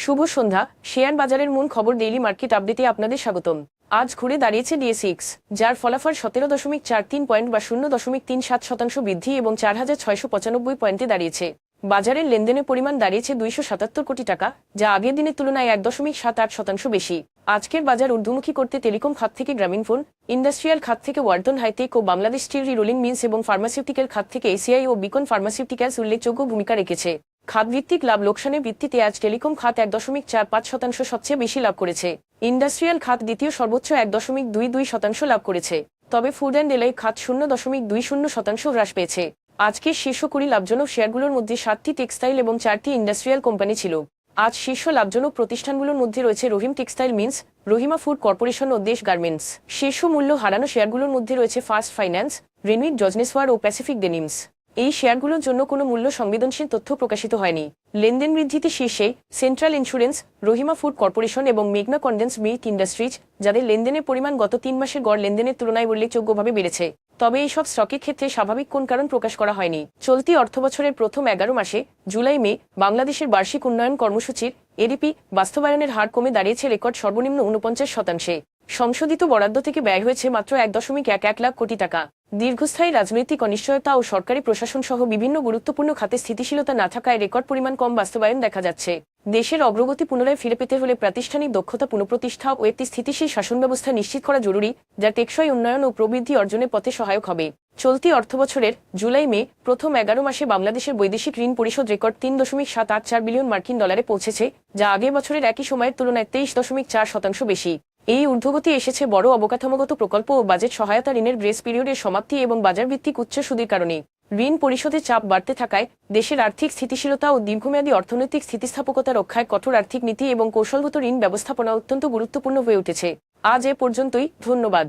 শুভ সন্ধ্যা। Share বাজারের মূল খবর ডেইলি মার্কেট আপডেটে আপনাদের স্বাগতম। আজ ঘুরে দাঁড়িয়েছে ডিএসইএক্স, যার ফলাফল 17.43 পয়েন্ট বা 0.37% বৃদ্ধি এবং 4,695 পয়েন্টে দাঁড়িয়েছে। বাজারের লেনদেনের পরিমাণ দাঁড়িয়েছে 277 কোটি টাকা, যা আগের দিনের তুলনায় 1.78% বেশি। আজকের বাজার ঊর্ধ্বমুখী করতে টেলিকম খাত থেকে গ্রামীণফোন, ইন্ডাস্ট্রিয়াল খাত থেকে ওয়ালটন হাইটেক ও বাংলাদেশ স্টিল রোলিং মিলস এবং ফার্মাসিউটিক্যাল খাত থেকে এসিআই ও বিকন ফার্মাসিউটিক্যালস উল্লেখযোগ্য ভূমিকা রেখেছে। খাতভিত্তিক লাভ লোকসানের ভিত্তিতে আজ টেলিকম খাত 1.45% সবচেয়ে বেশি লাভ করেছে। ইন্ডাস্ট্রিয়াল খাত দ্বিতীয় সর্বোচ্চ 1.22% লাভ করেছে। তবে ফুড অ্যান্ড এলাইট খাত 0.20% হ্রাস পেয়েছে। আজকের শীর্ষ 20 লাভজনক শেয়ারগুলোর মধ্যে 7টি টেক্সটাইল এবং 4টি ইন্ডাস্ট্রিয়াল কোম্পানি ছিল। আজ শীর্ষ লাভজনক প্রতিষ্ঠানগুলোর মধ্যে রয়েছে Rahim textile mills, Rahima food corporation ও দেশ গার্মেন্টস। শীর্ষ মূল্য হারানো শেয়ারগুলোর মধ্যে রয়েছে ফার্স্ট ফাইন্যান্স, রেনুইট জজনেসওয়ার ও প্যাসিফিক ডেনিমস। এই শেয়ারগুলোর জন্য কোনো মূল্য সংবেদনশীল তথ্য প্রকাশিত হয়নি। লেনদেন বৃদ্ধিতে শীর্ষে central insurance, Rahima food corporation এবং মেঘনা কনডেন্স মিল্ক ইন্ডাস্ট্রিজ, যাদের লেনদেনের পরিমাণ গত 3 মাসের গড় লেনদেনের তুলনায় উল্লেখযোগ্যভাবে বেড়েছে। তবে এইসব স্টকের ক্ষেত্রে স্বাভাবিক কোন কারণ প্রকাশ করা হয়নি। চলতি অর্থবছরের প্রথম 11 মাসে জুলাই মে বাংলাদেশের বার্ষিক উন্নয়ন কর্মসূচির এডিপি বাস্তবায়নের হার কমে দাঁড়িয়েছে রেকর্ড সর্বনিম্ন 49%। সংশোধিত বরাদ্দ থেকে ব্যয় হয়েছে মাত্র 1.11 লাখ কোটি টাকা। দীর্ঘস্থায়ী রাজনৈতিক অনিশ্চয়তা ও সরকারি প্রশাসন সহ বিভিন্ন গুরুত্বপূর্ণ খাতে স্থিতিশীলতা না থাকায় রেকর্ড পরিমাণ কম বাস্তবায়ন দেখা যাচ্ছে। দেশের অগ্রগতি পুনরায় ফিরে পেতে হলে প্রাতিষ্ঠানিক দক্ষতা পুনঃপ্রতিষ্ঠা ও একটি স্থিতিশীল শাসন ব্যবস্থা নিশ্চিত করা জরুরি, যা টেকসই উন্নয়ন ও প্রবৃদ্ধি অর্জনের পথে সহায়ক হবে। চলতি অর্থবছরের জুলাই মে প্রথম 11 মাসে বাংলাদেশের বৈদেশিক ঋণ পরিশোধ রেকর্ড 3.784 বিলিয়ন মার্কিন ডলারে পৌঁছেছে, যা আগের বছরের একই সময়ের তুলনায় 23.4% বেশি। এই ঊর্ধ্বগতি এসেছে বড় অবকাঠামোগত প্রকল্প ও বাজেট সহায়তা, ঋণের গ্রেস পিরিয়ডের সমাপ্তি এবং বাজারভিত্তিক উচ্চ সুদের কারণে। ঋণ পরিশোধের চাপ বাড়তে থাকায় দেশের আর্থিক স্থিতিশীলতা ও দীর্ঘমেয়াদী অর্থনৈতিক স্থিতিস্থাপকতা রক্ষায় কঠোর আর্থিক নীতি এবং কৌশলগত ঋণ ব্যবস্থাপনা অত্যন্ত গুরুত্বপূর্ণ হয়ে উঠেছে। আজ এ পর্যন্তই। ধন্যবাদ।